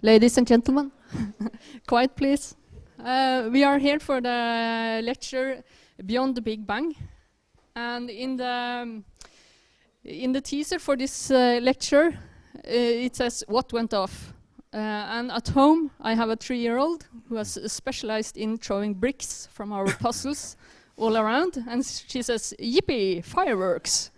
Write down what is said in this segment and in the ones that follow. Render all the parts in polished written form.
Ladies and gentlemen, quiet please. We are here for the lecture Beyond the Big Bang. And in the teaser for this lecture, it says, what went off? And at home, I have a 3-year-old who has specialized in throwing bricks from our puzzles all around. And she says, yippee, fireworks.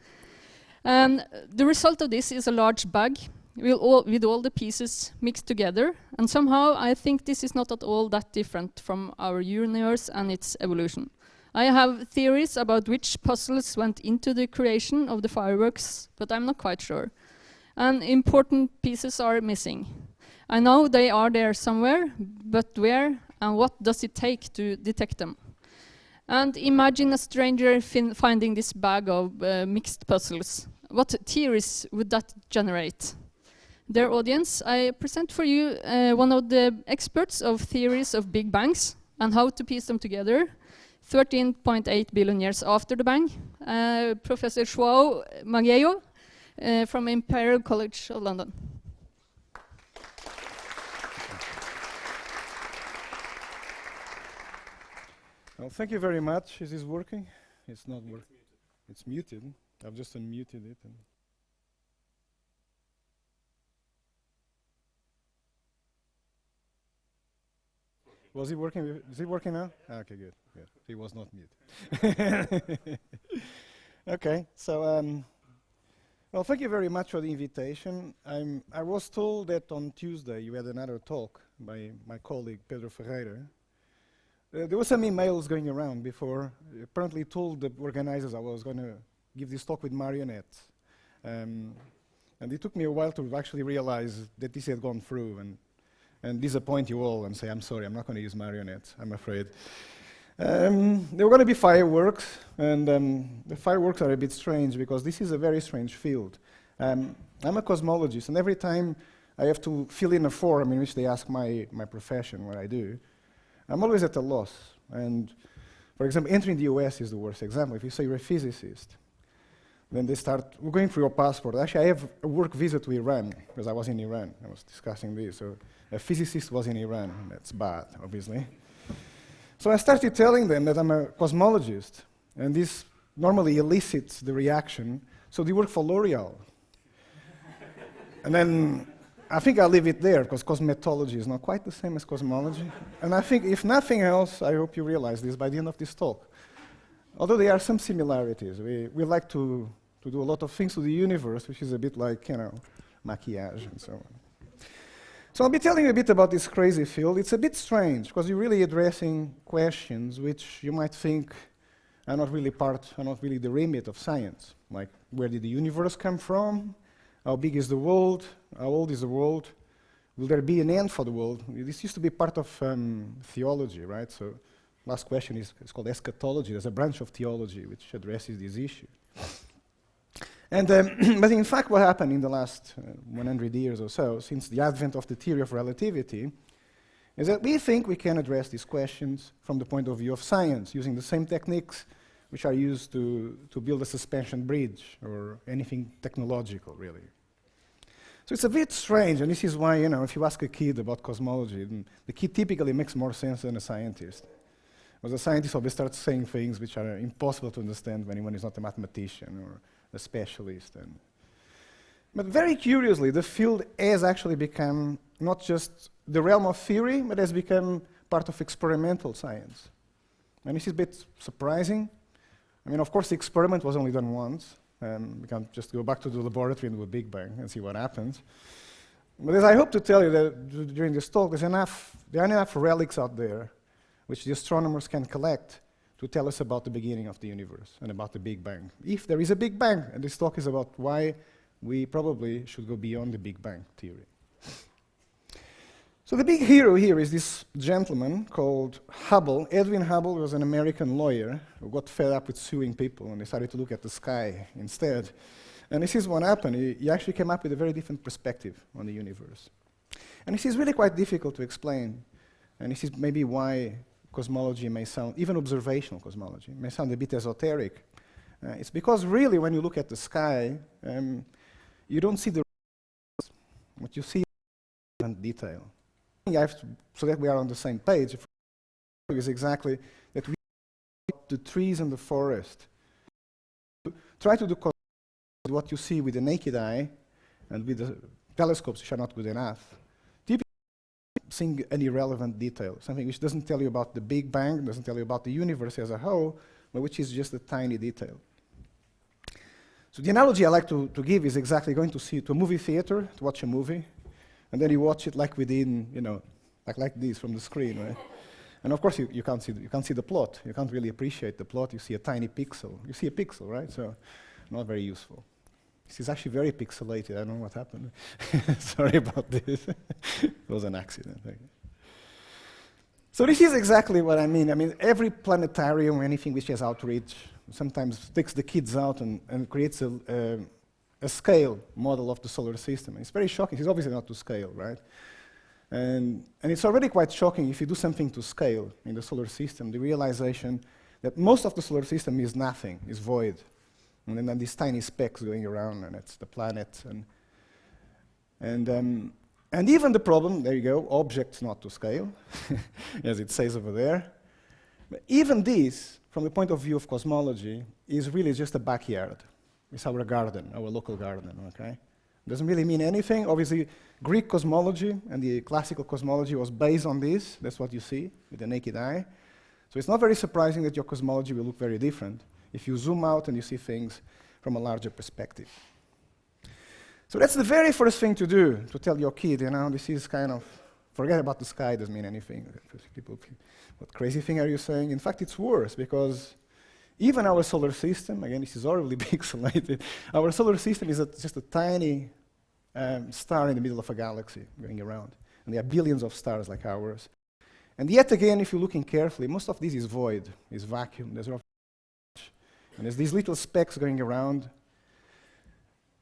And the result of this is a large bag with all the pieces mixed together. And somehow I think this is not at all that different from our universe and its evolution. I have theories about which puzzles went into the creation of the fireworks, but I'm not quite sure. And important pieces are missing. I know they are there somewhere, but where and what does it take to detect them? And imagine a stranger finding this bag of mixed puzzles. What theories would that generate? Dear audience, I present for you one of the experts of theories of big bangs and how to piece them together 13.8 billion years after the bang, Professor João Magalhães from Imperial College of London. Well, thank you very much. Is this working? It's not working. It's muted. I've just unmuted it. Was it working? Is it working now? Okay, good. Good. He was not mute. Okay, so well, thank you very much for the invitation. I was told that on Tuesday you had another talk by my colleague Pedro Ferreira. There were some emails going around before. Apparently told the organizers I was going to give this talk with marionettes. And it took me a while to actually realize that this had gone through and disappoint you all and say, I'm sorry, I'm not going to use marionettes, I'm afraid. There were going to be fireworks, and the fireworks are a bit strange because this is a very strange field. I'm a cosmologist, and every time I have to fill in a form in which they ask my profession, what I do, I'm always at a loss. And for example, entering the US is the worst example. If you say you're a physicist, then they start, we're going through your passport. Actually, I have a work visa to Iran, because I was in Iran. I was discussing this. So a physicist was in Iran. That's bad, obviously. So I started telling them that I'm a cosmologist, and this normally elicits the reaction, so do you work for L'Oreal? And then I think I'll leave it there, because cosmetology is not quite the same as cosmology. And I think, if nothing else, I hope you realize this by the end of this talk. Although there are some similarities. We like to do a lot of things to the universe, which is a bit like, you know, maquillage and so on. So I'll be telling you a bit about this crazy field. It's a bit strange, because you're really addressing questions which you might think are not really the remit of science. Like, where did the universe come from? How big is the world? How old is the world? Will there be an end for the world? This used to be part of theology, right? So last question is called eschatology. There's a branch of theology which addresses this issue. And but in fact, what happened in the last 100 years or so, since the advent of the theory of relativity, is that we think we can address these questions from the point of view of science, using the same techniques which are used to build a suspension bridge or anything technological, really. So it's a bit strange, and this is why, you know, if you ask a kid about cosmology, the kid typically makes more sense than a scientist. Because a scientist always starts saying things which are impossible to understand when anyone is not a mathematician or a specialist. But very curiously, the field has actually become not just the realm of theory, but has become part of experimental science. And this is a bit surprising. I mean, of course, the experiment was only done once. We can just go back to the laboratory and do a Big Bang and see what happens. But as I hope to tell you that during this talk, there are enough relics out there which the astronomers can collect to tell us about the beginning of the universe and about the Big Bang. If there is a Big Bang, and this talk is about why we probably should go beyond the Big Bang theory. So the big hero here is this gentleman called Hubble. Edwin Hubble was an American lawyer who got fed up with suing people and decided to look at the sky instead. And this is what happened. He actually came up with a very different perspective on the universe. And this is really quite difficult to explain. And this is maybe why cosmology may sound, even observational cosmology, may sound a bit esoteric. It's because really when you look at the sky, you don't see the what you see in detail. I have to, so that we are on the same page, is exactly that we the trees and the forest. Try to do what you see with the naked eye and with the telescopes, which are not good enough. Typically, seeing an irrelevant detail, something which doesn't tell you about the Big Bang, doesn't tell you about the universe as a whole, but which is just a tiny detail. So the analogy I like to give is exactly going to see to a movie theater to watch a movie, and then you watch it like within, like this from the screen, right? And of course you can't see the plot. You can't really appreciate the plot. You see a tiny pixel. You see a pixel, right? So not very useful. This is actually very pixelated. I don't know what happened. Sorry about this. It was an accident. Okay. So this is exactly what I mean. I mean, every planetarium or anything which has outreach sometimes takes the kids out and creates a scale model of the solar system. And it's very shocking. It's obviously not to scale, right? And it's already quite shocking if you do something to scale in the solar system, the realization that most of the solar system is nothing, is void. And then these tiny specks going around, and it's the planet. And even the problem, there you go, objects not to scale, as it says over there. But even this, from the point of view of cosmology, is really just a backyard. It's our garden, our local garden, okay? Doesn't really mean anything. Obviously, Greek cosmology and the classical cosmology was based on this. That's what you see with the naked eye. So it's not very surprising that your cosmology will look very different if you zoom out and you see things from a larger perspective. So that's the very first thing to do, to tell your kid, this is kind of, forget about the sky, doesn't mean anything. People, what crazy thing are you saying? In fact, it's worse, because even our solar system, again, this is horribly pixelated, our solar system is just a tiny star in the middle of a galaxy going around. And there are billions of stars like ours. And yet again, if you're looking carefully, most of this is void, is vacuum. And there's these little specks going around.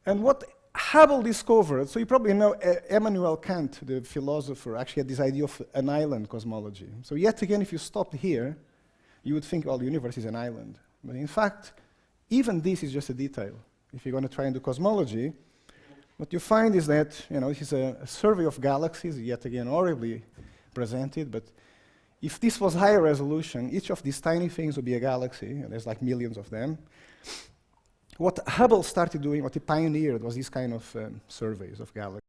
And what Hubble discovered, so you probably know Immanuel Kant, the philosopher, actually had this idea of an island cosmology. So yet again, if you stopped here, you would think, well, the universe is an island. But in fact, even this is just a detail. If you're going to try and do cosmology, what you find is that, this is a survey of galaxies, yet again horribly presented, but if this was higher resolution, each of these tiny things would be a galaxy, and there's like millions of them. What Hubble started doing, what he pioneered, was these kind of surveys of galaxies,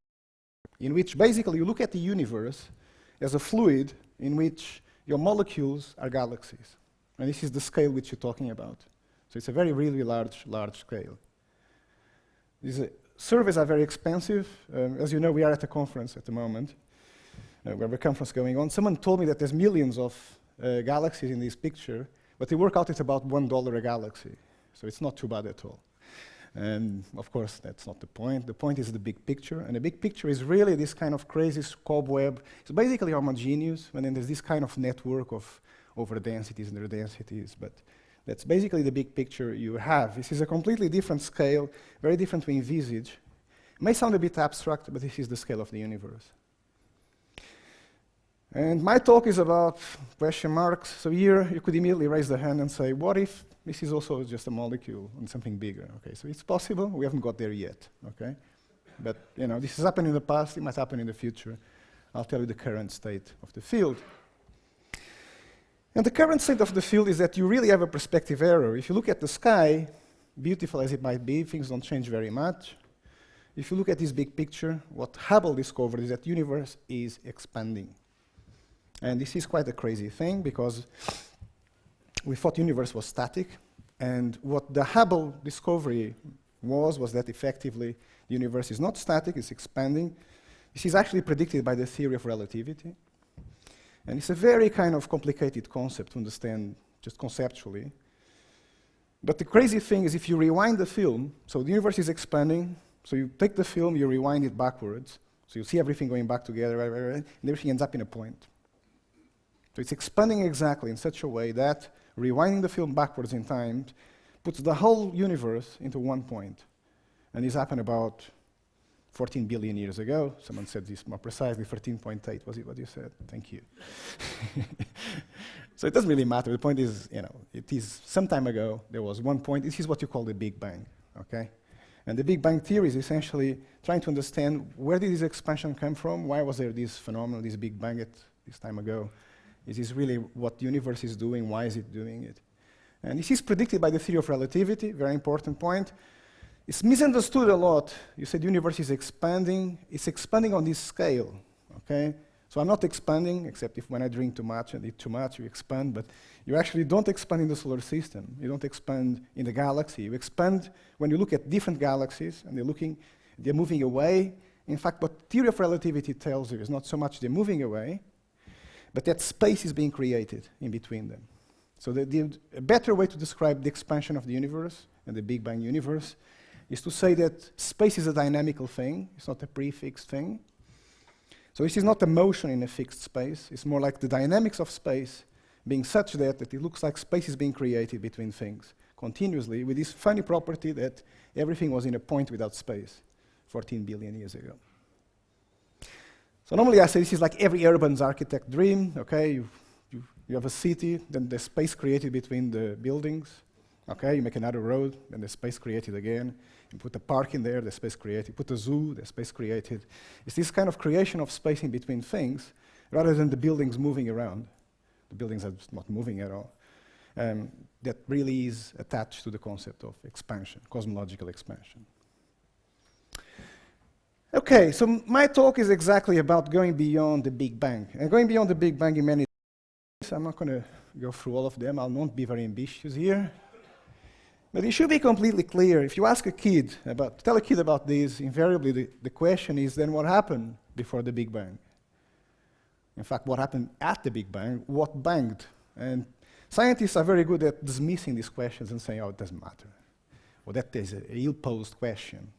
in which basically you look at the universe as a fluid in which your molecules are galaxies. And this is the scale which you're talking about. So it's a very, really large scale. These surveys are very expensive. As you know, we are at a conference at the moment, where the conference going on. Someone told me that there's millions of galaxies in this picture, but they work out at about $1 a galaxy. So it's not too bad at all. And of course, that's not the point. The point is the big picture. And the big picture is really this kind of crazy cobweb. It's basically homogeneous, and then there's this kind of network of over-densities and under-densities. But that's basically the big picture you have. This is a completely different scale, very different to envisage. It may sound a bit abstract, but this is the scale of the universe. And my talk is about question marks. So here you could immediately raise the hand and say, what if this is also just a molecule and something bigger? Okay, so it's possible. We haven't got there yet. Okay, but this has happened in the past. It might happen in the future. I'll tell you the current state of the field. And the current state of the field is that you really have a perspective error. If you look at the sky, beautiful as it might be, things don't change very much. If you look at this big picture, what Hubble discovered is that the universe is expanding. And this is quite a crazy thing, because we thought the universe was static, and what the Hubble discovery was that effectively the universe is not static, it's expanding. This is actually predicted by the theory of relativity. And it's a very kind of complicated concept to understand just conceptually. But the crazy thing is if you rewind the film, so the universe is expanding, so you take the film, you rewind it backwards, so you see everything going back together, and everything ends up in a point. So it's expanding exactly in such a way that rewinding the film backwards in time puts the whole universe into one point. And this happened about 14 billion years ago. Someone said this more precisely, 13.8, was it what you said? Thank you. So it doesn't really matter. The point is, it is some time ago, there was one point. This is what you call the Big Bang, okay? And the Big Bang theory is essentially trying to understand where did this expansion come from, why was there this phenomenon, this Big Bang at this time ago? Is this really what the universe is doing, why is it doing it? And this is predicted by the theory of relativity, very important point. It's misunderstood a lot. You said the universe is expanding. It's expanding on this scale, okay? So I'm not expanding, except if when I drink too much and eat too much, you expand, but you actually don't expand in the solar system. You don't expand in the galaxy. You expand when you look at different galaxies, and they're moving away. In fact, what theory of relativity tells you is not so much they're moving away, but that space is being created in between them. So a better way to describe the expansion of the universe and the Big Bang universe is to say that space is a dynamical thing. It's not a prefixed thing. So this is not a motion in a fixed space. It's more like the dynamics of space being such that it looks like space is being created between things continuously, with this funny property that everything was in a point without space 14 billion years ago. So normally I say this is like every urban architect dream, okay? You have a city, then there's space created between the buildings, okay? You make another road, then there's space created again. You put a park in there, there's space created. You put a zoo, there's space created. It's this kind of creation of space in between things, rather than the buildings moving around. The buildings are just not moving at all. That really is attached to the concept of expansion, cosmological expansion. Okay, so my talk is exactly about going beyond the Big Bang. And going beyond the Big Bang in many ways. I'm not going to go through all of them. I'll not be very ambitious here. But it should be completely clear. If you ask a kid tell a kid about this, invariably the question is then what happened before the Big Bang? In fact, what happened at the Big Bang? What banged? And scientists are very good at dismissing these questions and saying, oh, it doesn't matter. Well, that is a ill-posed question.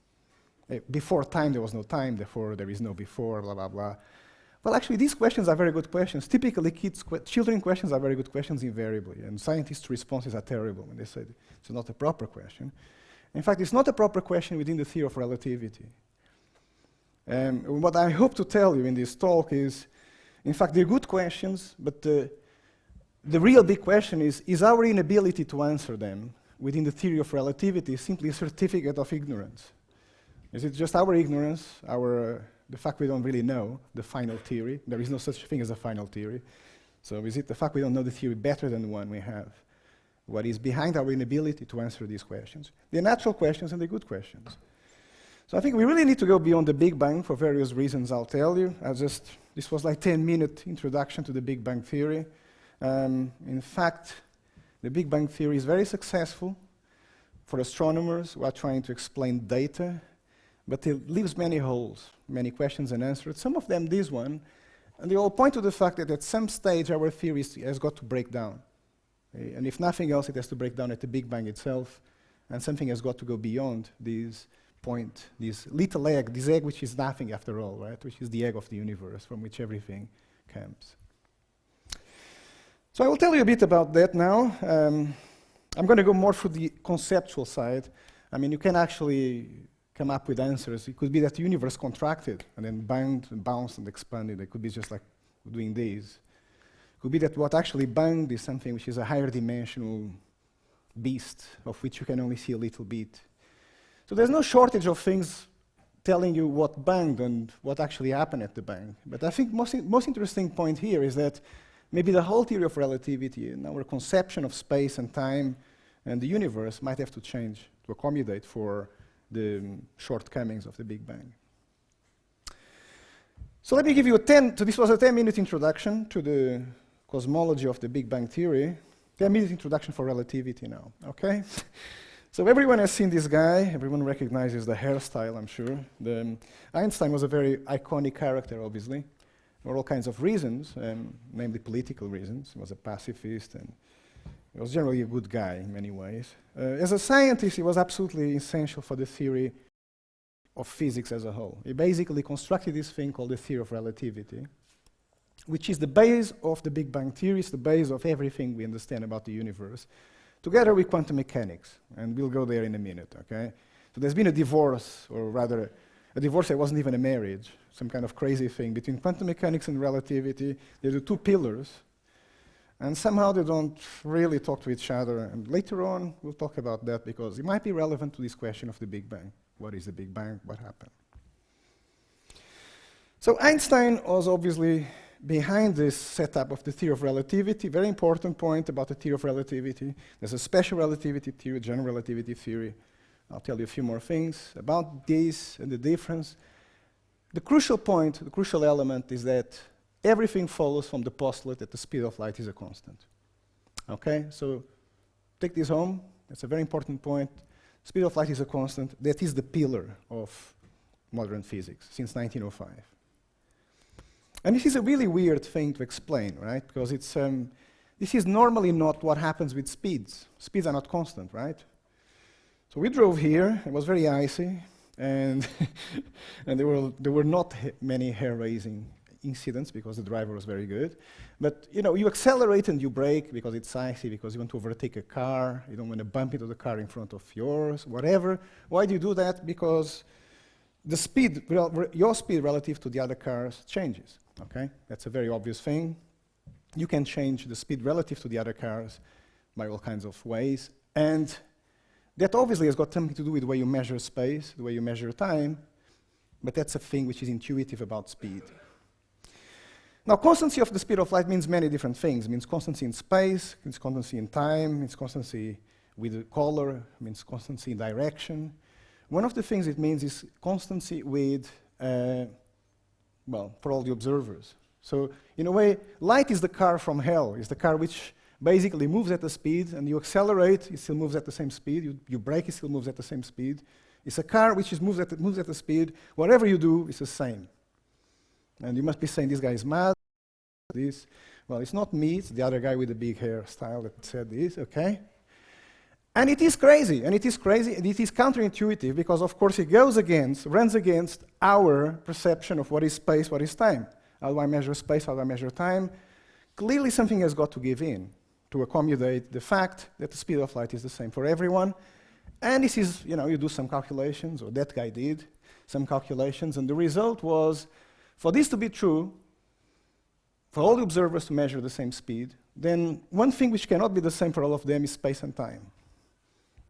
Before time, there was no time, therefore there is no before, blah, blah, blah. Well, actually, these questions are very good questions. Typically, children questions are very good questions invariably, and scientists' responses are terrible when they say it's not a proper question. In fact, it's not a proper question within the theory of relativity. What I hope to tell you in this talk is, in fact, they're good questions, but the real big question is our inability to answer them within the theory of relativity simply a certificate of ignorance? Is it just our ignorance, the fact we don't really know the final theory? There is no such thing as a final theory. So is it the fact we don't know the theory better than the one we have? What is behind our inability to answer these questions? The natural questions and the good questions. So I think we really need to go beyond the Big Bang for various reasons I'll tell you. This was like 10-minute introduction to the Big Bang theory. In fact, the Big Bang theory is very successful for astronomers who are trying to explain data, but it leaves many holes, many questions unanswered, some of them this one, and they all point to the fact that at some stage our theory has got to break down. And if nothing else, it has to break down at the Big Bang itself, and something has got to go beyond this point, this little egg, this egg which is nothing after all, right? Which is the egg of the universe from which everything comes. So I will tell you a bit about that now. I'm going to go more through the conceptual side. I mean, you can actually come up with answers. It could be that the universe contracted and then banged and bounced and expanded. It could be just like doing this. It could be that what actually banged is something which is a higher dimensional beast of which you can only see a little bit. So there's no shortage of things telling you what banged and what actually happened at the bang. But I think most interesting point here is that maybe the whole theory of relativity and our conception of space and time and the universe might have to change to accommodate for the shortcomings of the Big Bang. So let me give you this was a 10-minute introduction to the cosmology of the Big Bang theory. 10-minute introduction for relativity now, okay? So everyone has seen this guy, everyone recognizes the hairstyle, I'm sure. Einstein was a very iconic character, obviously, for all kinds of reasons, namely political reasons. He was a pacifist and he was generally a good guy in many ways. As a scientist, he was absolutely essential for the theory of physics as a whole. He basically constructed this thing called the theory of relativity, which is the base of the Big Bang theory, it's the base of everything we understand about the universe, together with quantum mechanics. And we'll go there in a minute, okay? So there's been a divorce, or rather, a divorce that wasn't even a marriage, some kind of crazy thing between quantum mechanics and relativity. They're the two pillars. And somehow they don't really talk to each other. And later on, we'll talk about that because it might be relevant to this question of the Big Bang. What is the Big Bang? What happened? So Einstein was obviously behind this setup of the theory of relativity. Very important point about the theory of relativity. There's a special relativity theory, general relativity theory. I'll tell you a few more things about this and the difference. The crucial point, the crucial element is that everything follows from the postulate that the speed of light is a constant. Okay, so take this home. That's a very important point. Speed of light is a constant. That is the pillar of modern physics since 1905. And this is a really weird thing to explain, right? Because it's, this is normally not what happens with speeds. Speeds are not constant, right? So we drove here. It was very icy, and and there were not many hair-raising incidents because the driver was very good. But you know, you accelerate and you brake because it's icy, because you want to overtake a car. You don't want to bump into the car in front of yours, whatever. Why do you do that? Because the speed, your speed relative to the other cars changes. Okay, that's a very obvious thing. You can change the speed relative to the other cars by all kinds of ways, and that obviously has got something to do with the way you measure space, the way you measure time, but that's a thing which is intuitive about speed. Now, constancy of the speed of light means many different things. It means constancy in space, it means constancy in time, it means constancy with the color, it means constancy in direction. One of the things it means is constancy with, well, for all the observers. So, in a way, light is the car from hell. It's the car which basically moves at the speed, and you accelerate, it still moves at the same speed. You brake, it still moves at the same speed. It's a car which moves at the speed. Whatever you do, it's the same. And you must be saying, this guy is mad. This. Well, it's not me, it's the other guy with the big hairstyle that said this, okay? And it is crazy, and it is counterintuitive, because of course it runs against our perception of what is space, what is time. How do I measure space, how do I measure time? Clearly something has got to give in to accommodate the fact that the speed of light is the same for everyone. And this is, you know, you do some calculations, or that guy did some calculations, and the result was, for this to be true, for all the observers to measure the same speed, then one thing which cannot be the same for all of them is space and time.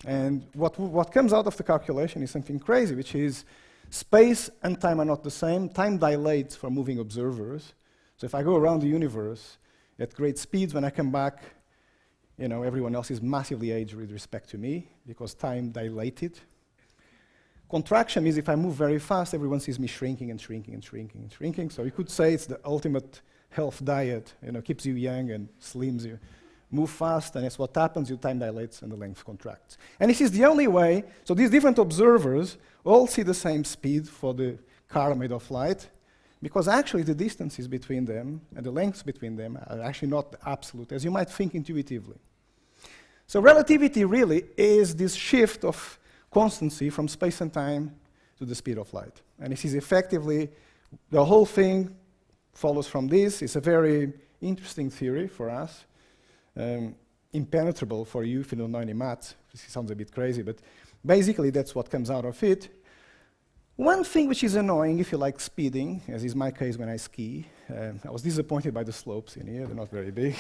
And what comes out of the calculation is something crazy, which is space and time are not the same. Time dilates for moving observers. So if I go around the universe at great speeds, when I come back, you know, everyone else is massively aged with respect to me because time dilated. Contraction means if I move very fast, everyone sees me shrinking and shrinking and shrinking and shrinking. So you could say it's the ultimate health diet, you know, keeps you young and slims you. Move fast, and that's what happens, your time dilates and the length contracts. And this is the only way, so these different observers all see the same speed for the car made of light, because actually the distances between them and the lengths between them are actually not absolute, as you might think intuitively. So relativity really is this shift of constancy from space and time to the speed of light. And this is effectively, the whole thing follows from this. It's a very interesting theory for us. Impenetrable for you if you don't know any maths. This sounds a bit crazy, but basically that's what comes out of it. One thing which is annoying if you like speeding, as is my case when I ski, I was disappointed by the slopes in here, they're not very big.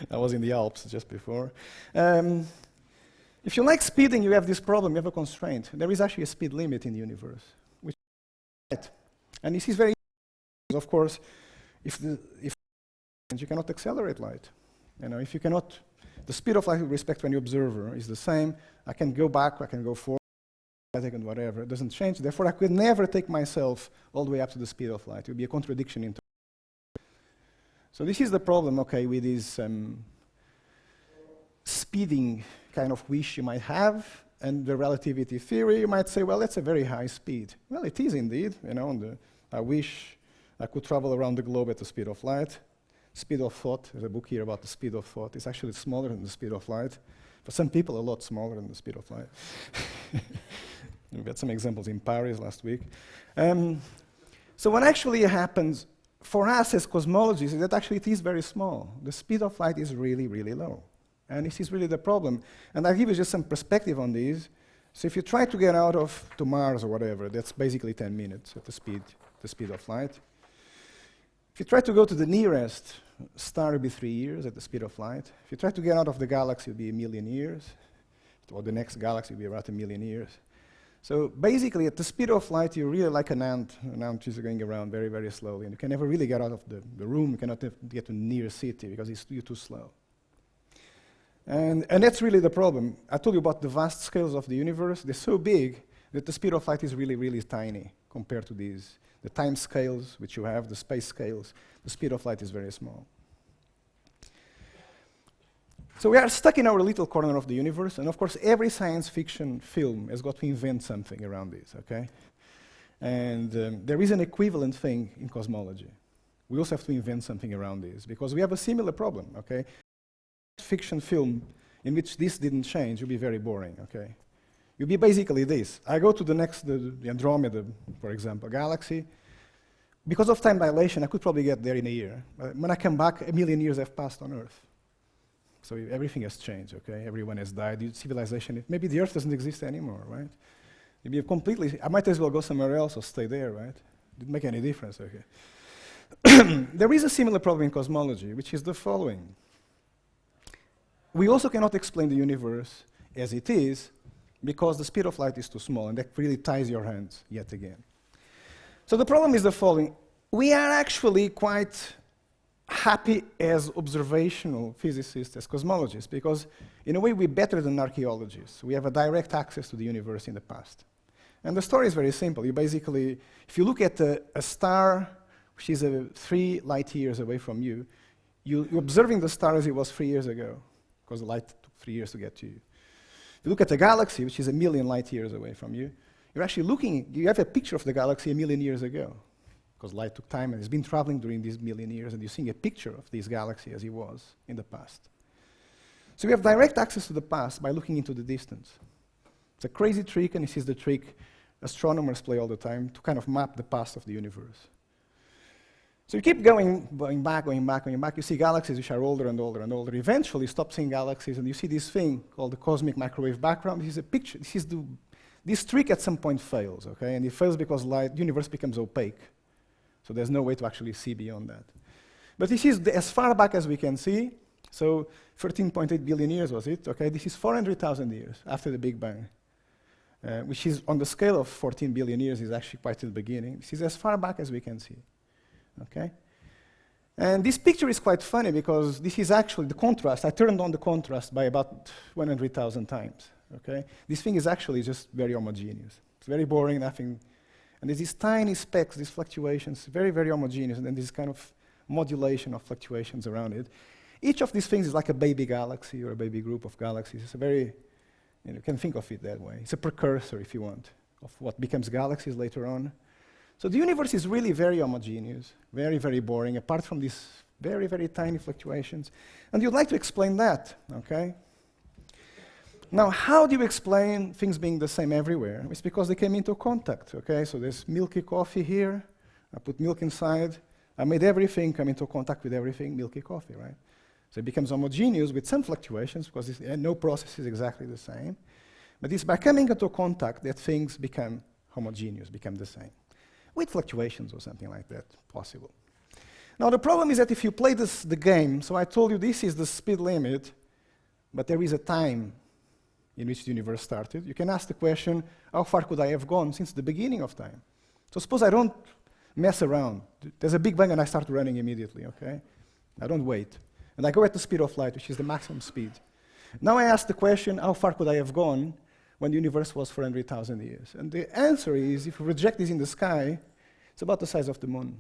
I was in the Alps just before. If you like speeding, you have this problem, you have a constraint. There is actually a speed limit in the universe, which is light. And this is very, of course, if you cannot accelerate light. You know, if you cannot, the speed of light with respect to any observer is the same. I can go back, I can go forward, and whatever. It doesn't change. Therefore, I could never take myself all the way up to the speed of light. It would be a contradiction in time. So this is the problem, okay, with this speeding kind of wish you might have, and the relativity theory. You might say, well, that's a very high speed. Well, it is indeed. You know, I wish I could travel around the globe at the speed of light. Speed of thought, there's a book here about the speed of thought. It's actually smaller than the speed of light. For some people, a lot smaller than the speed of light. We had some examples in Paris last week. So what actually happens for us as cosmologists is that actually it is very small. The speed of light is really, really low. And this is really the problem. And I'll give you just some perspective on this. So if you try to get out to Mars or whatever, that's basically 10 minutes at the speed of light. If you try to go to the nearest star, it would be 3 years at the speed of light. If you try to get out of the galaxy, it would be 1 million years. Or the next galaxy would be about 1 million years. So basically, at the speed of light, you're really like an ant. An ant is going around very, very slowly, and you can never really get out of the room. You cannot get to near city because you're too slow. And that's really the problem. I told you about the vast scales of the universe. They're so big that the speed of light is really, really tiny compared to these. The time scales which you have, the space scales, the speed of light is very small. So we are stuck in our little corner of the universe, and of course every science fiction film has got to invent something around this, okay? And there is an equivalent thing in cosmology. We also have to invent something around this, because we have a similar problem, okay? Fiction film in which this didn't change would be very boring, okay? You'd be basically this. I go to the next, the Andromeda, for example, galaxy. Because of time dilation, I could probably get there in a year. When I come back, 1 million years have passed on Earth. So everything has changed, okay? Everyone has died. Civilization, maybe the Earth doesn't exist anymore, right? Maybe completely, I might as well go somewhere else or stay there, right? Didn't make any difference, okay? There is a similar problem in cosmology, which is the following. We also cannot explain the universe as it is because the speed of light is too small, and that really ties your hands yet again. So the problem is the following. We are actually quite happy as observational physicists, as cosmologists, because in a way we're better than archaeologists. We have a direct access to the universe in the past. And the story is very simple. You basically, if you look at a star which is 3 light years away from you, you're observing the star as it was 3 years ago, because the light took 3 years to get to you. If you look at a galaxy, which is 1 million light years away from you, you're actually looking, you have a picture of the galaxy 1 million years ago, because light took time and it's been traveling during these 1 million years, and you're seeing a picture of this galaxy as it was in the past. So we have direct access to the past by looking into the distance. It's a crazy trick, and this is the trick astronomers play all the time to kind of map the past of the universe. So you keep going back, you see galaxies which are older and older and older. Eventually you stop seeing galaxies and you see this thing called the cosmic microwave background. This is a picture, this trick at some point fails, okay? And it fails because the universe becomes opaque. So there's no way to actually see beyond that. But this is as far back as we can see. So 13.8 billion years was it, okay? This is 400,000 years after the Big Bang, which is on the scale of 14 billion years is actually quite at the beginning. This is as far back as we can see. Okay? And this picture is quite funny because this is actually the contrast. I turned on the contrast by about 100,000 times. Okay? This thing is actually just very homogeneous. It's very boring, nothing. And there's these tiny specks, these fluctuations, very, very homogeneous, and then this kind of modulation of fluctuations around it. Each of these things is like a baby galaxy or a baby group of galaxies. It's a very, you can think of it that way. It's a precursor, if you want, of what becomes galaxies later on. So the universe is really very homogeneous, very, very boring, apart from these very, very tiny fluctuations. And you'd like to explain that, okay? Now, how do you explain things being the same everywhere? It's because they came into contact, okay? So there's milky coffee here. I put milk inside. I made everything come into contact with everything, milky coffee, right? So it becomes homogeneous with some fluctuations because no process is exactly the same. But it's by coming into contact that things become homogeneous, become the same. With fluctuations or something like that, possible. Now the problem is that if you play the game, so I told you this is the speed limit, but there is a time in which the universe started. You can ask the question, how far could I have gone since the beginning of time? So suppose I don't mess around. There's a Big Bang and I start running immediately, okay? I don't wait. And I go at the speed of light, which is the maximum speed. Now I ask the question, how far could I have gone when the universe was 400,000 years? And the answer is, if you project this in the sky, it's about the size of the moon.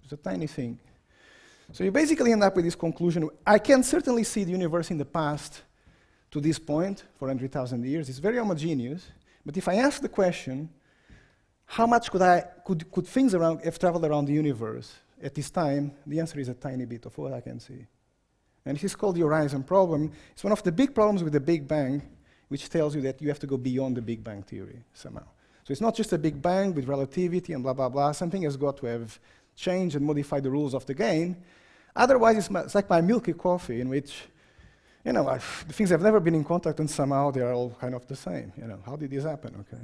It's a tiny thing. So you basically end up with this conclusion. I can certainly see the universe in the past to this point, 400,000 years. It's very homogeneous. But if I ask the question, how much could things have traveled around the universe at this time, the answer is a tiny bit of what I can see. And this is called the horizon problem. It's one of the big problems with the Big Bang, which tells you that you have to go beyond the Big Bang theory somehow. So it's not just a Big Bang with relativity and blah, blah, blah. Something has got to have changed and modified the rules of the game. Otherwise, it's like my milky coffee, in which, you know, the things have never been in contact, and somehow they are all kind of the same. You know, how did this happen? Okay,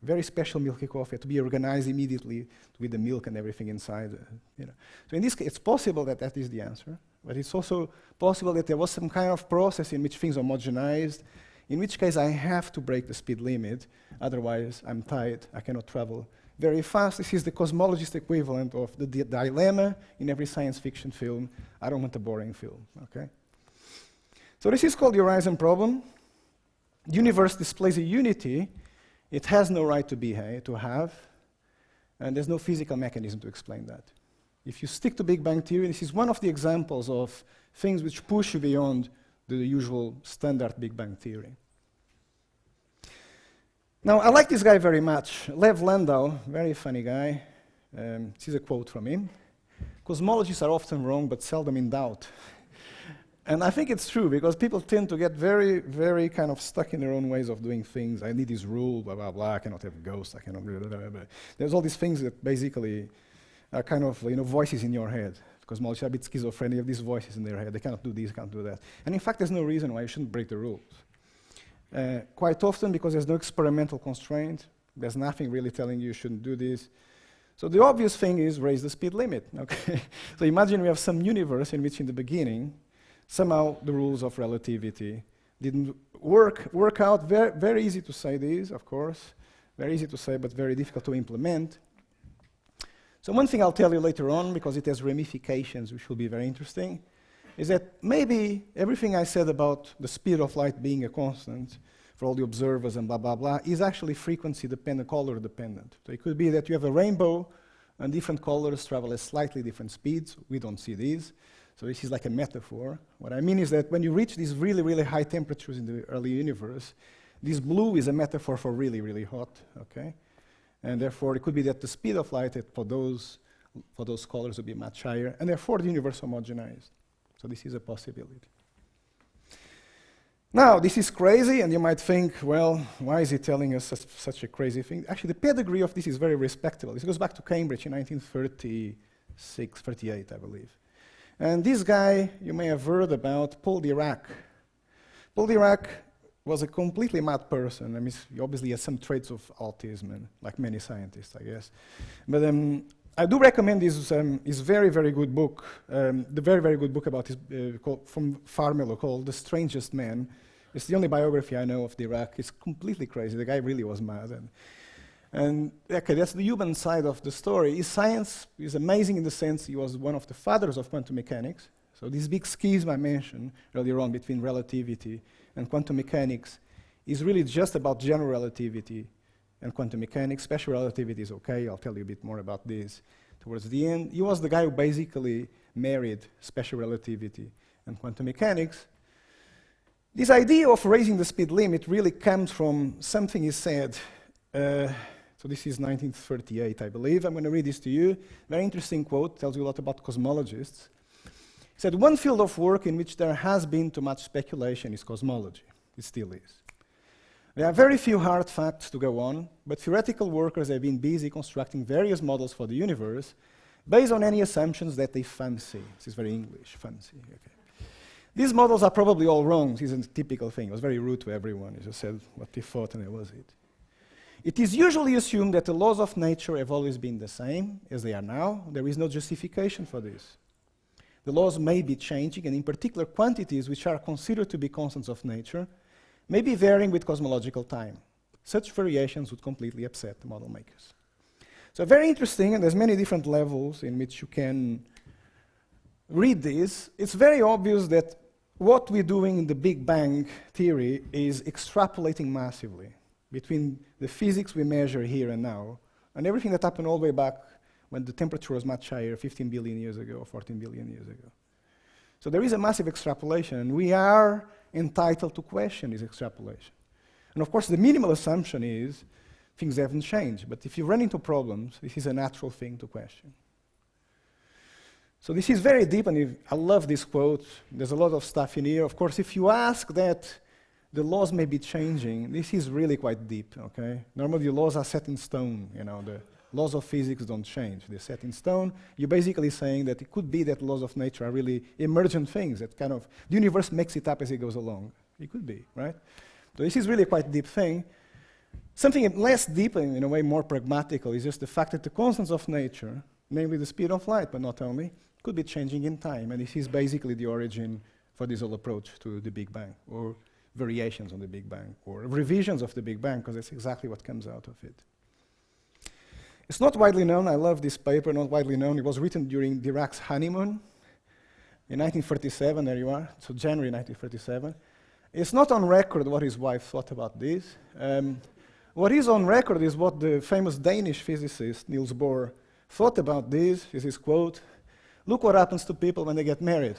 very special milky coffee had to be organized immediately with the milk and everything inside. You know, so in this case, it's possible that that is the answer, but it's also possible that there was some kind of process in which things homogenized, in which case I have to break the speed limit, otherwise I'm tired, I cannot travel very fast. This is the cosmologist equivalent of the dilemma in every science fiction film. I don't want a boring film, okay? So this is called the horizon problem. The universe displays a unity it has no right to have, and there's no physical mechanism to explain that. If you stick to Big Bang theory, this is one of the examples of things which push you beyond the usual standard Big Bang theory. Now, I like this guy very much. Lev Landau, very funny guy. This is a quote from him. Cosmologists are often wrong, but seldom in doubt. And I think it's true, because people tend to get very, very kind of stuck in their own ways of doing things. I need this rule, blah, blah, blah, I cannot have ghosts, I cannot blah, blah, blah, blah. There's all these things that basically are kind of, voices in your head. Cosmologists are a bit schizophrenic, they have these voices in their head. They cannot do this, can't do that. And in fact, there's no reason why you shouldn't break the rules. Quite often, because there's no experimental constraint, there's nothing really telling you shouldn't do this. So the obvious thing is raise the speed limit, okay? So imagine we have some universe in which in the beginning, somehow the rules of relativity didn't work out. Very easy to say this, of course. Very easy to say, but very difficult to implement. So one thing I'll tell you later on, because it has ramifications which will be very interesting, is that maybe everything I said about the speed of light being a constant for all the observers and blah, blah, blah, is actually frequency dependent, color dependent. So it could be that you have a rainbow and different colors travel at slightly different speeds. We don't see these. So this is like a metaphor. What I mean is that when you reach these really, really high temperatures in the early universe, this blue is a metaphor for really, really hot, okay? And therefore, it could be that the speed of light for those colors would be much higher, and therefore the universe homogenized. So this is a possibility. Now, this is crazy, and you might think, well, why is he telling us such a crazy thing? Actually, the pedigree of this is very respectable. This goes back to Cambridge in 1936, 38, I believe. And this guy, you may have heard about, Paul Dirac. Paul Dirac was a completely mad person. I mean, he obviously has some traits of autism, and like many scientists, I guess. But I do recommend his very, very good book, the very, very good book about his, from Farmelo called The Strangest Man. It's the only biography I know of Dirac. It's completely crazy. The guy really was mad. And okay, that's the human side of the story. His science is amazing in the sense he was one of the fathers of quantum mechanics. So this big schism I mentioned earlier on between relativity and quantum mechanics is really just about general relativity and quantum mechanics. Special relativity is okay. I'll tell you a bit more about this towards the end. He was the guy who basically married special relativity and quantum mechanics. This idea of raising the speed limit really comes from something he said. So this is 1938, I believe. I'm going to read this to you. Very interesting quote, tells you a lot about cosmologists. He said, one field of work in which there has been too much speculation is cosmology. It still is. There are very few hard facts to go on, but theoretical workers have been busy constructing various models for the universe based on any assumptions that they fancy. This is very English, fancy. Okay. These models are probably all wrong. This is a typical thing. It was very rude to everyone. He just said what they thought, and that was it. It is usually assumed that the laws of nature have always been the same as they are now. There is no justification for this. The laws may be changing, and in particular quantities which are considered to be constants of nature may be varying with cosmological time. Such variations would completely upset the model makers. So very interesting, and there's many different levels in which you can read this. It's very obvious that what we're doing in the Big Bang theory is extrapolating massively between the physics we measure here and now and everything that happened all the way back when the temperature was much higher, 15 billion years ago or 14 billion years ago. So there is a massive extrapolation, and we are entitled to question this extrapolation. And of course, the minimal assumption is things haven't changed, but if you run into problems, this is a natural thing to question. So this is very deep, and I love this quote. There's a lot of stuff in here. Of course, if you ask that the laws may be changing, this is really quite deep, okay? Normally the laws are set in stone, the laws of physics don't change, they're set in stone. You're basically saying that it could be that laws of nature are really emergent things that the universe makes it up as it goes along. It could be, right? So this is really quite a deep thing. Something less deep and in a way more pragmatical is just the fact that the constants of nature, namely the speed of light, but not only, could be changing in time, and this is basically the origin for this whole approach to the Big Bang, or variations on the Big Bang, or revisions of the Big Bang, because that's exactly what comes out of it. It's not widely known. I love this paper, not widely known. It was written during Dirac's honeymoon in 1937, there you are, so January 1937. It's not on record what his wife thought about this. What is on record is what the famous Danish physicist Niels Bohr thought about this, is his quote, "Look what happens to people when they get married."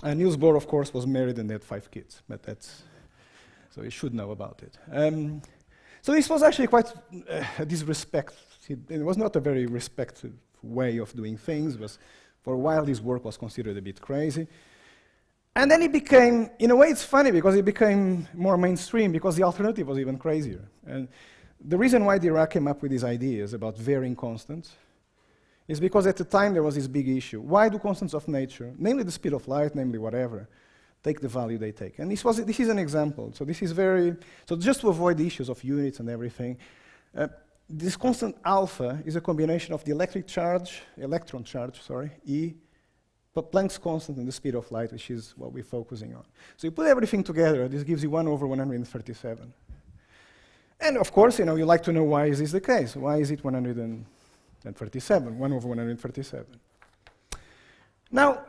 And Niels Bohr, of course, was married and had 5 kids, but that's, so you should know about it. So this was actually quite a disrespect. It was not a very respectful way of doing things. For a while, this work was considered a bit crazy. And then it became, in a way it's funny, because it became more mainstream, because the alternative was even crazier. And the reason why Dirac came up with these ideas about varying constants is because at the time there was this big issue. Why do constants of nature, namely the speed of light, namely whatever, take the value they take? And this is an example. So this is so just to avoid the issues of units and everything, this constant alpha is a combination of the electron charge, E, but Planck's constant and the speed of light, which is what we're focusing on. So you put everything together, this gives you 1/137. And of course, you like to know why is this the case? Why is it 137, 1/137? Now,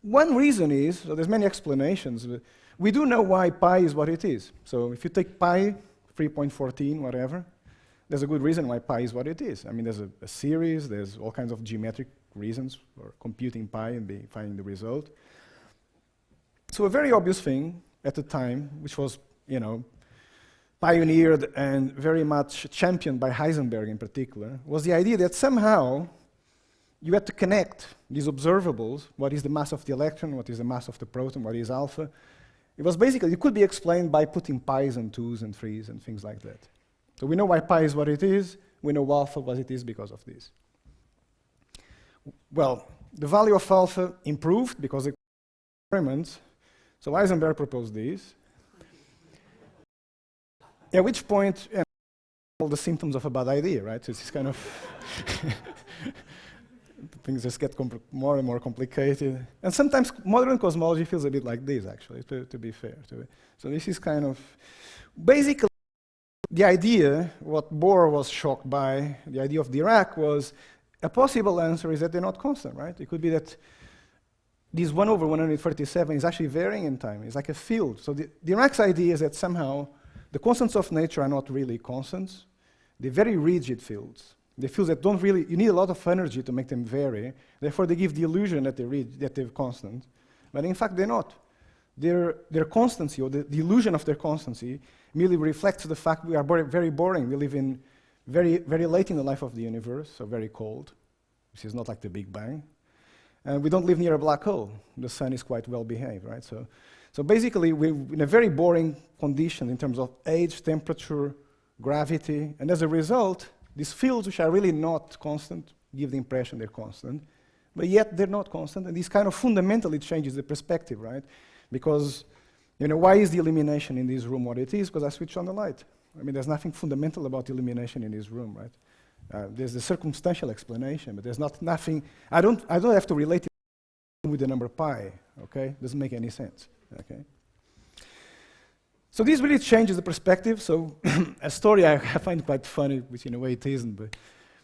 one reason is, so there's many explanations, but we do know why pi is what it is. So if you take pi, 3.14, whatever, there's a good reason why pi is what it is. I mean, there's a series, there's all kinds of geometric reasons for computing pi and finding the result. So a very obvious thing at the time, which was, pioneered and very much championed by Heisenberg in particular, was the idea that somehow you had to connect these observables, what is the mass of the electron, what is the mass of the proton, what is alpha. It was basically, it could be explained by putting pi's and 2's and 3's and things like that. So we know why pi is what it is, we know alpha what it is because of this. Well, the value of alpha improved because of experiments. So Heisenberg proposed this. At which point, all the symptoms of a bad idea, right? So it's kind of things just get more and more complicated. And sometimes modern cosmology feels a bit like this, actually, to be fair. So this is kind of, basically, the idea, what Bohr was shocked by, the idea of Dirac was, a possible answer is that they're not constant, right? It could be that this 1/137 is actually varying in time. It's like a field. So Dirac's idea is that somehow the constants of nature are not really constants. They're very rigid fields. They're fields that don't really, you need a lot of energy to make them vary. Therefore, they give the illusion that they're constant. But in fact, they're not. Their constancy, or the illusion of their constancy, merely reflects the fact we are very boring. We live in very, very late in the life of the universe, so very cold, which is not like the Big Bang. And we don't live near a black hole. The sun is quite well behaved, right? So basically, we're in a very boring condition in terms of age, temperature, gravity, and as a result, these fields, which are really not constant, give the impression they're constant, but yet they're not constant, and this kind of fundamentally changes the perspective, right? Because, why is the illumination in this room what it is? Because I switched on the light. I mean, there's nothing fundamental about illumination in this room, right? There's the circumstantial explanation, but there's nothing. I don't have to relate it with the number pi. Okay, doesn't make any sense. Okay. So this really changes the perspective. So a story I find quite funny, which in a way it isn't. But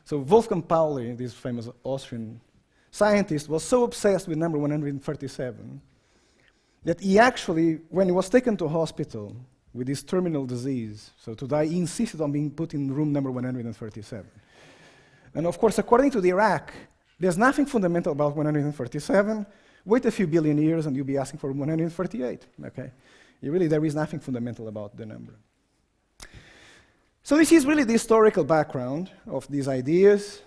so Wolfgang Pauli, this famous Austrian scientist, was so obsessed with number 137 that he actually, when he was taken to hospital with this terminal disease, so to die, he insisted on being put in room number 137. And of course, according to Dirac, there's nothing fundamental about 137. Wait a few billion years and you'll be asking for 138, okay? There is nothing fundamental about the number. So this is really the historical background of these ideas.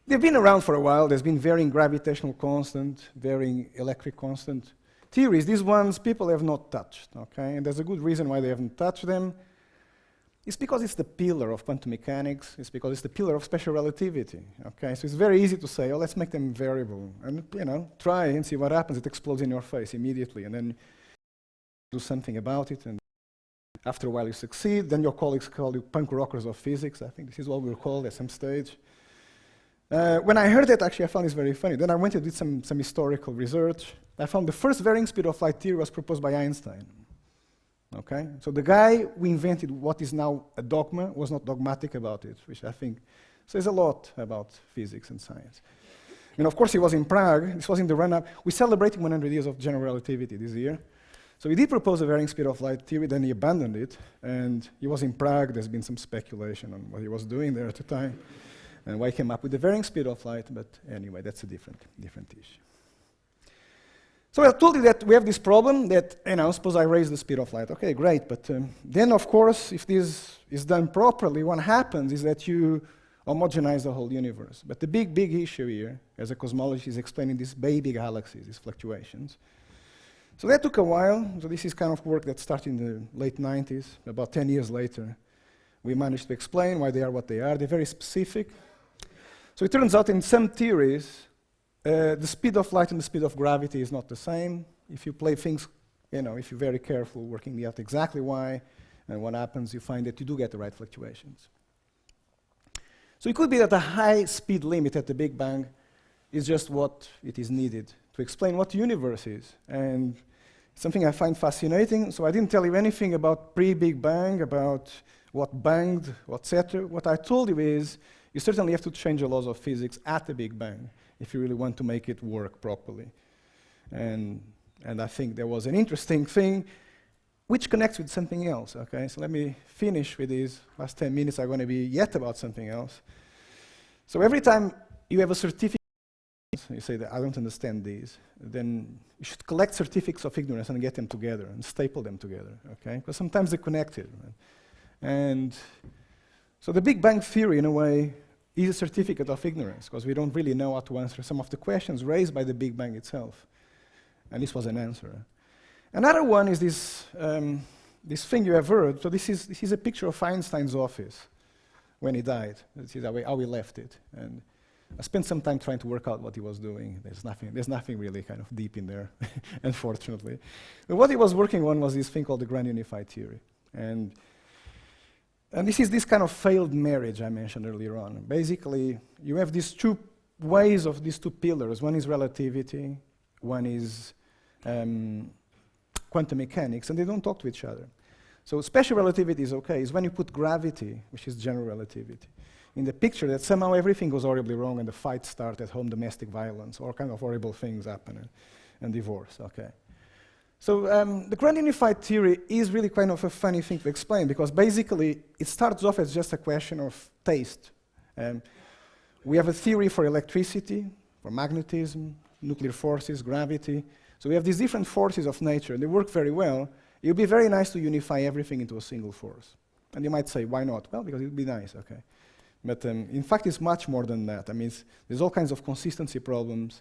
They've been around for a while. There's been varying gravitational constant, varying electric constant theories. These ones people have not touched, okay? And there's a good reason why they haven't touched them. It's because it's the pillar of quantum mechanics. It's because it's the pillar of special relativity, okay? So it's very easy to say, oh, let's make them variable. And, try and see what happens. It explodes in your face immediately. And then do something about it. And after a while you succeed. Then your colleagues call you punk rockers of physics. I think this is what we're called at some stage. When I heard that, actually, I found this very funny. Then I went and did some historical research. I found the first varying speed of light theory was proposed by Einstein. Okay? So the guy who invented what is now a dogma was not dogmatic about it, which I think says a lot about physics and science. And of course, he was in Prague. This was in the run-up. We're celebrating 100 years of general relativity this year. So he did propose a varying speed of light theory, then he abandoned it. And he was in Prague. There's been some speculation on what he was doing there at the time and why he came up with the varying speed of light. But anyway, that's a different issue. So I told you that we have this problem that, suppose I raise the speed of light. Okay, great. But then, of course, if this is done properly, what happens is that you homogenize the whole universe. But the big issue here, as a cosmologist, is explaining these baby galaxies, these fluctuations. So that took a while. So this is kind of work that started in the late 90s. About 10 years later, we managed to explain why they are what they are. They're very specific. So it turns out in some theories, the speed of light and the speed of gravity is not the same. If you play things, if you're very careful working out exactly why and what happens, you find that you do get the right fluctuations. So it could be that the high speed limit at the Big Bang is just what it is needed to explain what the universe is. And it's something I find fascinating. So I didn't tell you anything about pre-Big Bang, about what banged, etc. What I told you is you certainly have to change the laws of physics at the Big Bang if you really want to make it work properly. And I think there was an interesting thing which connects with something else, okay? So let me finish with these last 10 minutes are going to be yet about something else. So every time you have a certificate, you say that I don't understand these, then you should collect certificates of ignorance and get them together and staple them together, okay? Because sometimes they're connected. Right? And so the Big Bang theory, in a way, is a certificate of ignorance, because we don't really know how to answer some of the questions raised by the Big Bang itself. And this was an answer. Another one is this, this thing you have heard. So this is a picture of Einstein's office when he died. This is how he left it. And I spent some time trying to work out what he was doing. There's nothing really kind of deep in there, unfortunately. But what he was working on was this thing called the grand unified theory. And this is this kind of failed marriage I mentioned earlier on. Basically, you have these two ways of these two pillars. One is relativity, one is quantum mechanics, and they don't talk to each other. So special relativity is okay. It's when you put gravity, which is general relativity, in the picture that somehow everything goes horribly wrong and the fights start at home, domestic violence, all kind of horrible things happen, and divorce, okay. So the grand unified theory is really kind of a funny thing to explain, because basically it starts off as just a question of taste. We have a theory for electricity, for magnetism, nuclear forces, gravity. So we have these different forces of nature, and they work very well. It would be very nice to unify everything into a single force. And you might say, why not? Well, because it would be nice, okay. But in fact, it's much more than that. I mean, there's all kinds of consistency problems.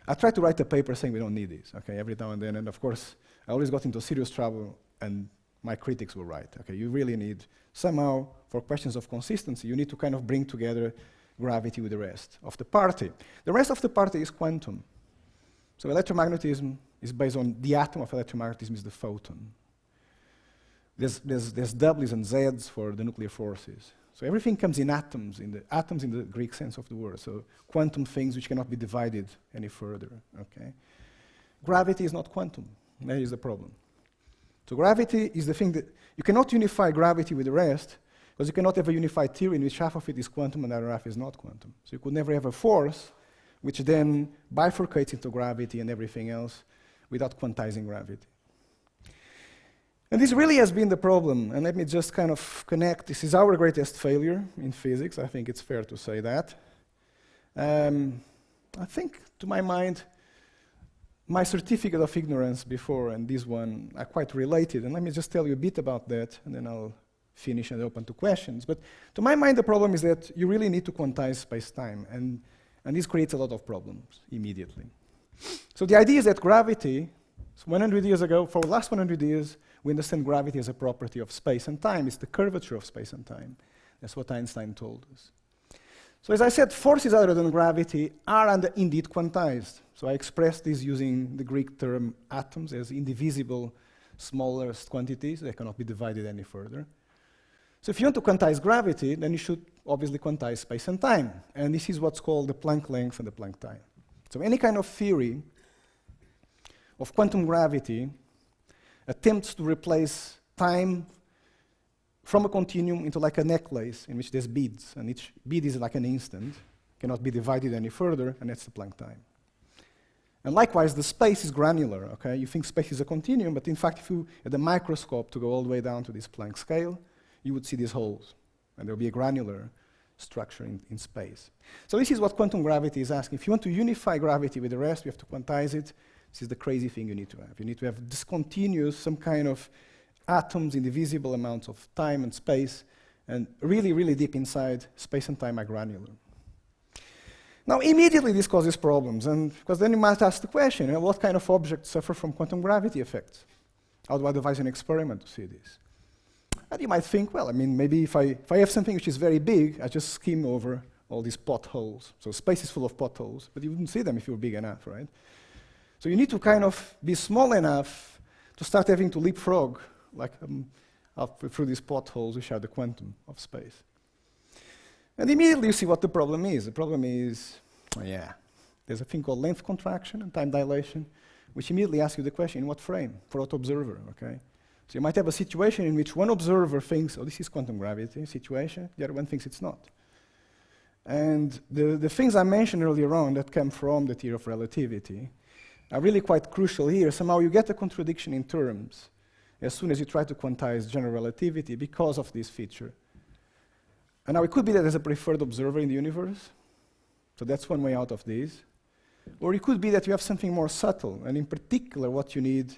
I tried to write a paper saying we don't need this, okay, every now and then. And of course, I always got into serious trouble, and my critics were right. Okay, you really need, somehow, for questions of consistency, you need to kind of bring together gravity with the rest of the party. The rest of the party is quantum. So electromagnetism is based on the atom of electromagnetism is the photon. There's W's and Z's for the nuclear forces. So everything comes in atoms in the Greek sense of the word. So quantum things which cannot be divided any further. Okay. Gravity is not quantum. That is the problem. So gravity is the thing that you cannot unify gravity with the rest, because you cannot have a unified theory in which half of it is quantum and the other half is not quantum. So you could never have a force which then bifurcates into gravity and everything else without quantizing gravity. And this really has been the problem, and let me just kind of connect. This is our greatest failure in physics. I think it's fair to say that. I think, to my mind, my certificate of ignorance before and this one are quite related, and let me just tell you a bit about that, and then I'll finish and open to questions. But to my mind, the problem is that you really need to quantize space-time, and this creates a lot of problems immediately. So the idea is that gravity, so 100 years ago, for the last 100 years, we understand gravity as a property of space and time. It's the curvature of space and time. That's what Einstein told us. So as I said, forces other than gravity are indeed quantized. So I expressed this using the Greek term atoms as indivisible, smallest quantities that cannot be divided any further. So if you want to quantize gravity, then you should obviously quantize space and time. And this is what's called the Planck length and the Planck time. So any kind of theory of quantum gravity attempts to replace time from a continuum into like a necklace in which there's beads, and each bead is like an instant, cannot be divided any further, and that's the Planck time. And likewise, the space is granular, okay? You think space is a continuum, but in fact, if you had a microscope to go all the way down to this Planck scale, you would see these holes, and there will be a granular structure in space. So this is what quantum gravity is asking. If you want to unify gravity with the rest, you have to quantize it. This is the crazy thing you need to have. You need to have discontinuous, some kind of atoms in divisible amounts of time and space, and really, really deep inside, space and time are granular. Now, immediately this causes problems, and because then you might ask the question, what kind of objects suffer from quantum gravity effects? How do I devise an experiment to see this? And you might think, well, I mean, maybe if I have something which is very big, I just skim over all these potholes. So space is full of potholes, but you wouldn't see them if you were big enough, right? So you need to kind of be small enough to start having to leapfrog, like up through these potholes which are the quantum of space. And immediately you see what the problem is. The problem is, there's a thing called length contraction and time dilation, which immediately asks you the question, in what frame? For what observer, okay? So you might have a situation in which one observer thinks, oh, this is quantum gravity situation, the other one thinks it's not. And the things I mentioned earlier on that come from the theory of relativity are really quite crucial here. Somehow you get a contradiction in terms as soon as you try to quantize general relativity because of this feature. And now it could be that there's a preferred observer in the universe, so that's one way out of this. Or it could be that you have something more subtle, and in particular what you need,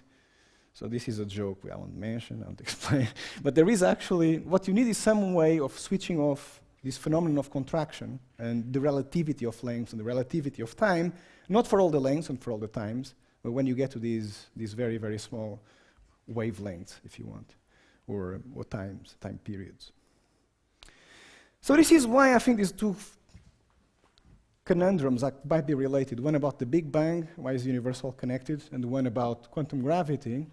so this is a joke I won't mention, I won't explain, but there is actually, what you need is some way of switching off this phenomenon of contraction and the relativity of length and the relativity of time, not for all the lengths and for all the times, but when you get to these very, very small wavelengths, if you want, or time periods. So this is why I think these two conundrums might be related. One about the Big Bang, why is the universe all connected, and the one about quantum gravity.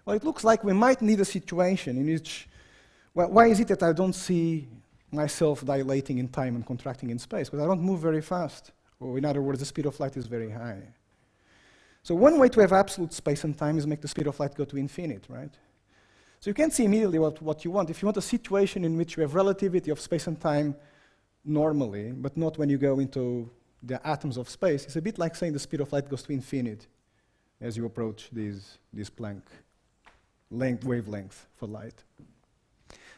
Well, it looks like we might need a situation in which, well, why is it that I don't see myself dilating in time and contracting in space? Because I don't move very fast, or in other words, the speed of light is very high. So one way to have absolute space and time is make the speed of light go to infinite, right? So you can see immediately what you want. If you want a situation in which you have relativity of space and time normally, but not when you go into the atoms of space, it's a bit like saying the speed of light goes to infinite as you approach this Planck wavelength for light.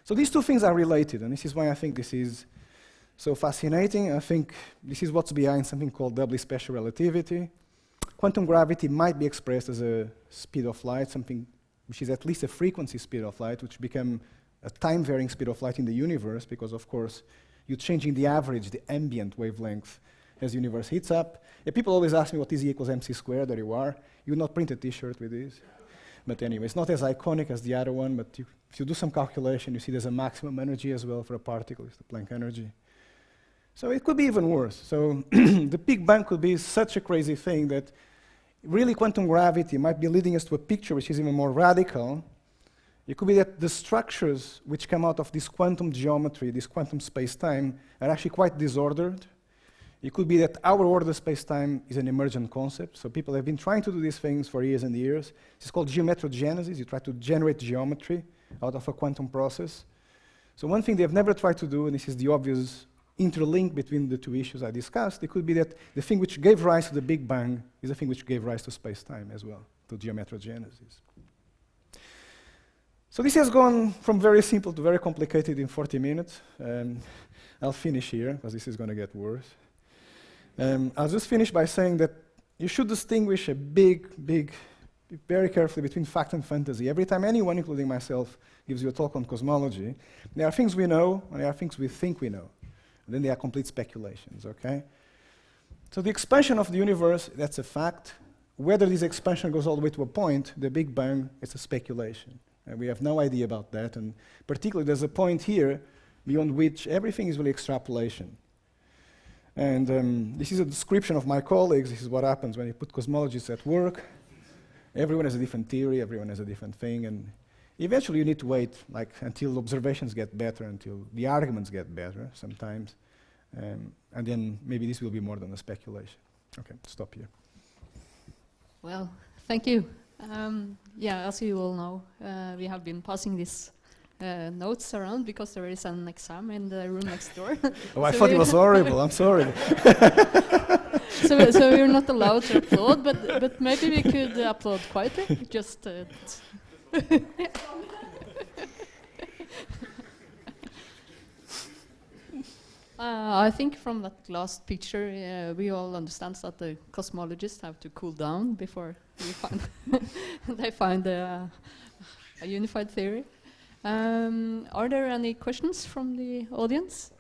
So these two things are related, and this is why I think this is so fascinating. I think this is what's behind something called doubly special relativity. Quantum gravity might be expressed as a speed of light, something which is at least a frequency speed of light, which become a time-varying speed of light in the universe, because of course you're changing the average, the ambient wavelength as the universe heats up. And people always ask me what is E equals mc squared, there you are. You would not print a t-shirt with this. But anyway, it's not as iconic as the other one, but if you do some calculation, you see there's a maximum energy as well for a particle, it's the Planck energy. So it could be even worse. So the Big Bang could be such a crazy thing that really quantum gravity might be leading us to a picture which is even more radical. It could be that the structures which come out of this quantum geometry, this quantum space-time, are actually quite disordered. It could be that our order space-time is an emergent concept. So people have been trying to do these things for years and years. It's called geometrogenesis. You try to generate geometry out of a quantum process. So one thing they've never tried to do, and this is the obvious interlink between the two issues I discussed, it could be that the thing which gave rise to the Big Bang is the thing which gave rise to space-time as well, to geometrogenesis. So this has gone from very simple to very complicated in 40 minutes. I'll finish here, because this is going to get worse. I'll just finish by saying that you should distinguish very carefully between fact and fantasy. Every time anyone, including myself, gives you a talk on cosmology, there are things we know, and there are things we think we know. And then there are complete speculations, okay? So the expansion of the universe, that's a fact. Whether this expansion goes all the way to a point, the Big Bang, it's a speculation. And we have no idea about that, and particularly there's a point here beyond which everything is really extrapolation. And this is a description of my colleagues. This is what happens when you put cosmologists at work. Everyone has a different theory, everyone has a different thing, and Eventually you need to wait like until observations get better, until the arguments get better sometimes, and then maybe this will be more than a speculation. Okay, stop here. Well, thank you. Yeah, as you all know, we have been passing these notes around because there is an exam in the room next door. Oh, I thought it was horrible. I'm sorry. So we're not allowed to applaud, but maybe we could applaud quietly. Just. I think from that last picture, we all understand that the cosmologists have to cool down before they find a unified theory. Are there any questions from the audience?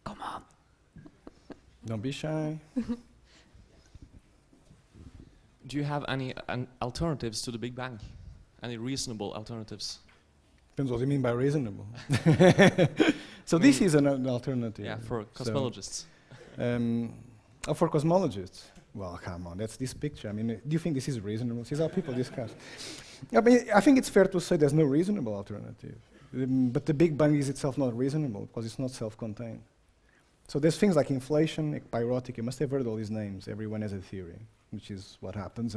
Come on. Don't be shy. Do you have any alternatives to the Big Bang? Any reasonable alternatives? Depends what you mean by reasonable. So this is an alternative. Yeah, for cosmologists. For cosmologists. Well, come on, that's this picture. I mean, do you think this is reasonable? This is how people discuss. I mean, I think it's fair to say there's no reasonable alternative. But the Big Bang is itself not reasonable because it's not self-contained. So there's things like inflation, ekpyrotic, you must have heard all these names. Everyone has a theory, which is what happens.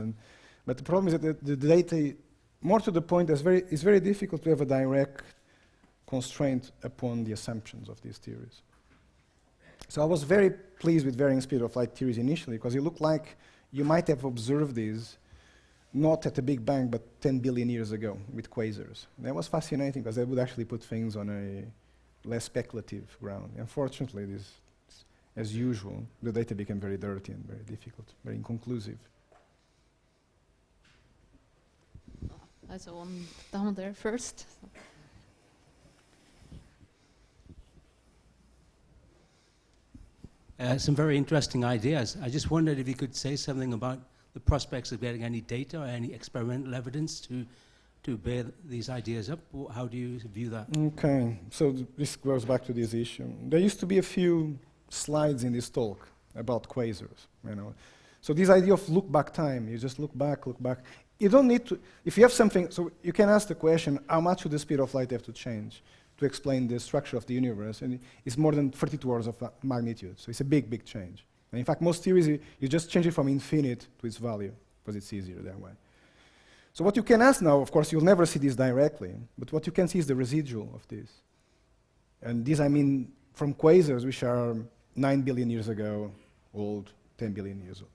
But the problem is that the data, more to the point, it's very difficult to have a direct constraint upon the assumptions of these theories. So I was very pleased with varying speed of light theories initially, because it looked like you might have observed these not at the Big Bang, but 10 billion years ago with quasars. And that was fascinating, because they would actually put things on a less speculative ground. Unfortunately, as usual, the data became very dirty and very difficult, very inconclusive. There's one down there first. Some very interesting ideas. I just wondered if you could say something about the prospects of getting any data or any experimental evidence to bear these ideas up. How do you view that? Okay, so this goes back to this issue. There used to be a few slides in this talk about quasars, you know. So this idea of look back time, you just look back. You don't need to, if you have something, so you can ask the question, how much would the speed of light have to change to explain the structure of the universe? And it's more than 32 orders of magnitude, so it's a big, big change. And in fact, most theories, you just change it from infinite to its value, because it's easier that way. So what you can ask now, of course, you'll never see this directly, but what you can see is the residual of this. And these, I mean, from quasars, which are 9 billion years ago old, 10 billion years old.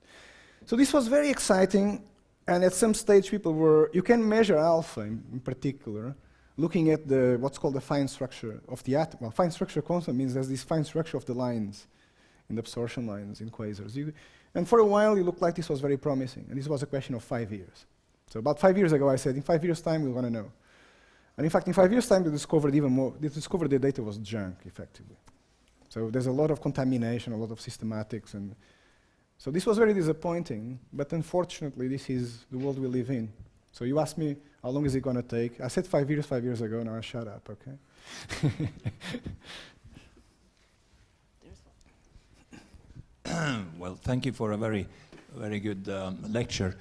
So this was very exciting, and at some stage people you can measure alpha in particular, looking at what's called the fine structure of the atom. Well, fine structure constant means there's this fine structure of the lines, in the absorption lines in quasars. And for a while it looked like this was very promising, and this was a question of 5 years. So about 5 years ago I said, in 5 years' time we're going to know. And in fact, in 5 years' time they discovered even more. They discovered the data was junk, effectively. So there's a lot of contamination, a lot of systematics, and so this was very disappointing, but unfortunately this is the world we live in. So you asked me, how long is it going to take? I said 5 years ago, now I shut up, okay? Well, thank you for a very, very good lecture.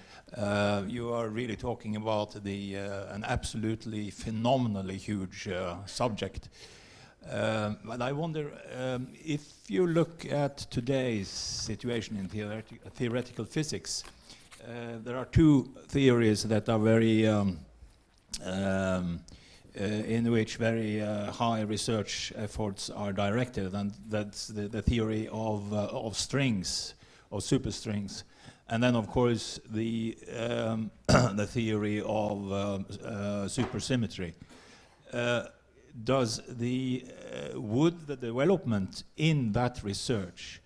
You are really talking about an absolutely phenomenally huge subject. But I wonder, if you look at today's situation in theoretical physics, there are two theories that are very, in which very high research efforts are directed, and that's the theory of strings, of superstrings, and then of course the the theory of supersymmetry. Would the development in that research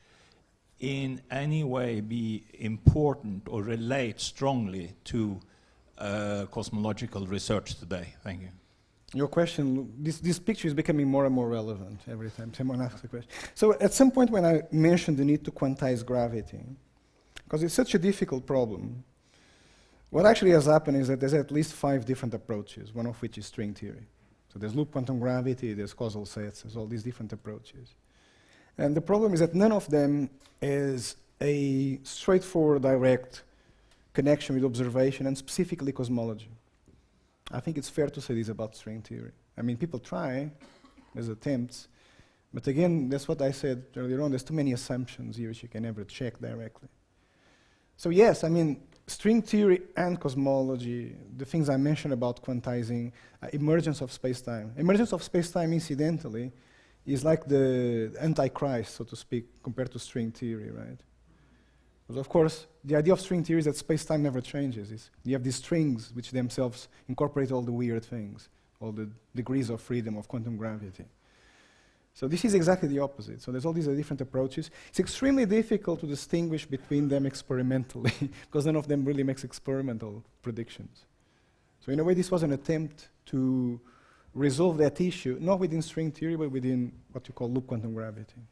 in any way be important or relate strongly to cosmological research today? Thank you. Your question, this picture is becoming more and more relevant every time someone asks a question. So at some point when I mentioned the need to quantize gravity, because it's such a difficult problem, what actually has happened is that there's at least 5 different approaches, one of which is string theory. So there's loop quantum gravity, there's causal sets, there's all these different approaches. And the problem is that none of them is a straightforward, direct connection with observation, and specifically cosmology. I think it's fair to say this about string theory. I mean, people try, there's attempts, but again, that's what I said earlier on, there's too many assumptions here which you can never check directly. So yes, I mean, string theory and cosmology, the things I mentioned about quantizing, emergence of space-time. Emergence of space-time, incidentally, is like the antichrist, so to speak, compared to string theory, right? Because of course, the idea of string theory is that space-time never changes. You have these strings which themselves incorporate all the weird things, all the degrees of freedom of quantum gravity. So this is exactly the opposite. So there's all these different approaches. It's extremely difficult to distinguish between them experimentally, because none of them really makes experimental predictions. So in a way, this was an attempt to resolve that issue, not within string theory, but within what you call loop quantum gravity.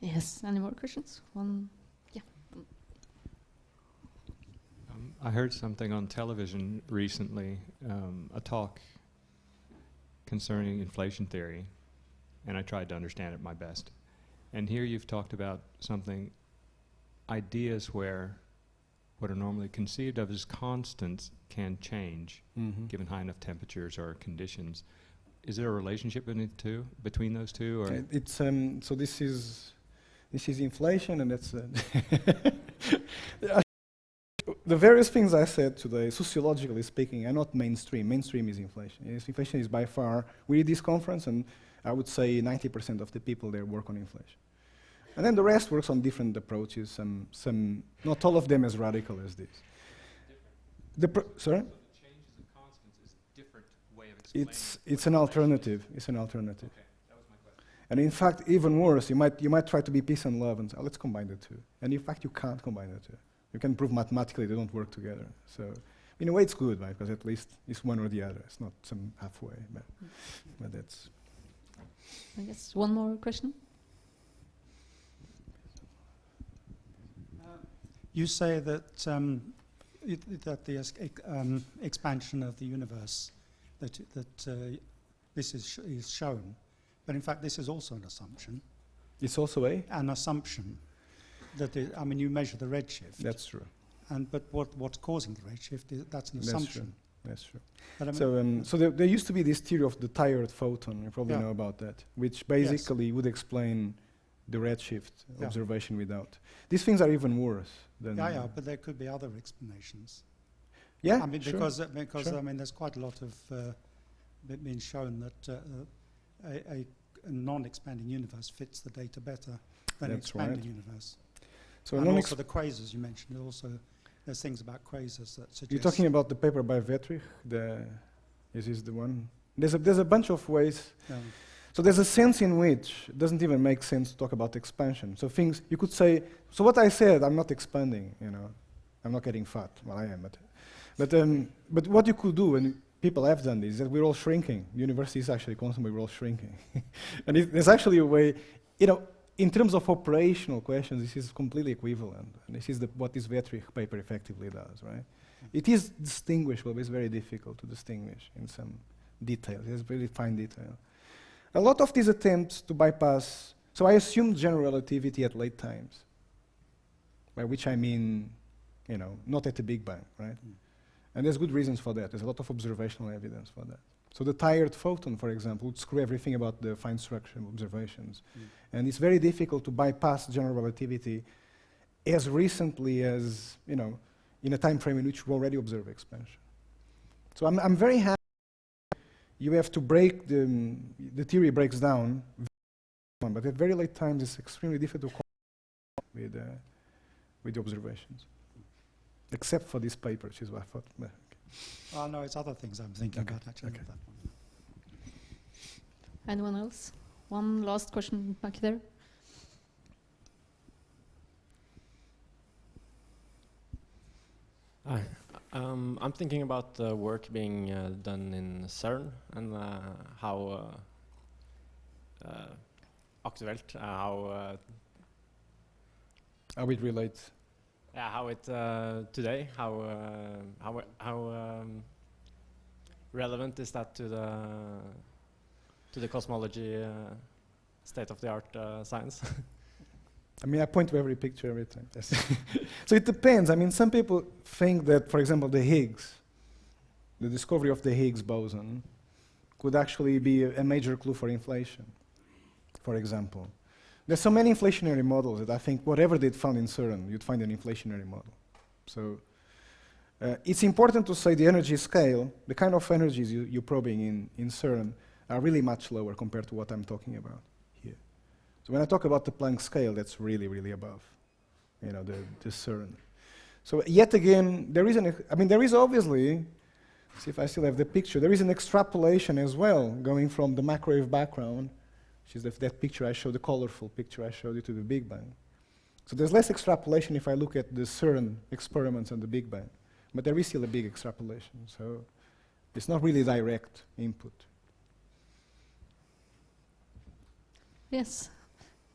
Yes, any more questions? One, yeah. I heard something on television recently, a talk concerning inflation theory, and I tried to understand it my best. And here you've talked about something, ideas where what are normally conceived of as constants can change given high enough temperatures or conditions. Is there a relationship between those two? Or It's so this is inflation, and that's the various things I said today, sociologically speaking, are not mainstream. Mainstream is inflation. Yes, inflation is by far. We did this conference, and I would say 90% of the people there work on inflation. And then the rest works on different approaches, some not all of them as radical as this. Sorry? changes of constants is a different way of explaining. It's an alternative. It's an alternative. Okay, that was my question. And in fact, even worse, you might try to be peace and love and say, oh, let's combine the two. And in fact, you can't combine the two. You can prove mathematically they don't work together. So in a way, it's good, right? Because at least it's one or the other. It's not some halfway. But that's. I guess one more question. You say that that the expansion of the universe, that this is shown, but in fact this is also an assumption. It's also an assumption that I mean you measure the redshift. That's true. But what's causing the redshift that's an assumption. That's true. But I mean So there used to be this theory of the tired photon. You probably know about that, which basically would explain the redshift observation without. These things are even worse than. Yeah, but there could be other explanations. Yeah, I mean, sure. because Sure. I mean, there's quite a lot of been shown that a non-expanding universe fits the data better than an That's expanding right. universe. So And also the quasars you mentioned. Also, there's things about quasars that suggest. you're talking about the paper by Wettrich. Is this the one? There's a bunch of ways. So there's a sense in which it doesn't even make sense to talk about expansion. So things you could say. So what I said, I'm not expanding. I'm not getting fat. Well, I am, but what you could do, and people have done this, is that we're all shrinking. The universe is actually constantly we're all shrinking, and there's actually a way. In terms of operational questions, this is completely equivalent. And this is what this Wettrich paper effectively does, right? It is distinguishable, but it's very difficult to distinguish in some detail. There's very fine detail. A lot of these attempts to bypass, so I assumed general relativity at late times, by which I mean, not at the Big Bang, right? And there's good reasons for that. There's a lot of observational evidence for that. So the tired photon, for example, would screw everything about the fine structure observations. And it's very difficult to bypass general relativity as recently as, in a time frame in which we already observe expansion. So I'm very happy. You have to break, the theory breaks down, but at very late times it's extremely difficult to correlate with the observations. Except for this paper, which is what I thought. Oh no, it's other things I'm thinking about actually. Okay. Not that one. Anyone else? One last question back there. Hi. I'm thinking about the work being done in CERN and how aktuelt, how How it relates. yeah, how it today, how relevant is that to the cosmology state of the art science? I mean, I point to every picture every time. So it depends. I mean, some people think that, for example, the Higgs the discovery of the Higgs boson could actually be a major clue for inflation, for example. There's so many inflationary models that I think whatever they'd found in CERN, you'd find an inflationary model. So it's important to say the energy scale, the kind of energies you're probing in CERN are really much lower compared to what I'm talking about here. So when I talk about the Planck scale, that's really, really above, you know, the CERN. So yet again, there is obviously, see if I still have the picture, there is an extrapolation as well going from the microwave background, which is that picture I showed, the colorful picture I showed you, to the Big Bang. So there's less extrapolation if I look at the CERN experiments and the Big Bang, but there is still a big extrapolation, so it's not really direct input. Yes.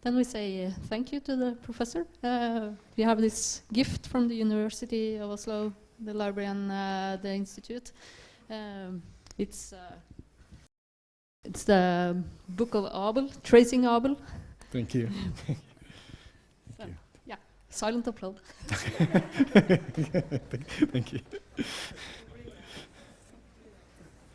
Then we say thank you to the professor. We have this gift from the University of Oslo, the library and the institute. It's the Book of Abel, Tracing Abel. Thank you. So, yeah, silent applaud. Thank you.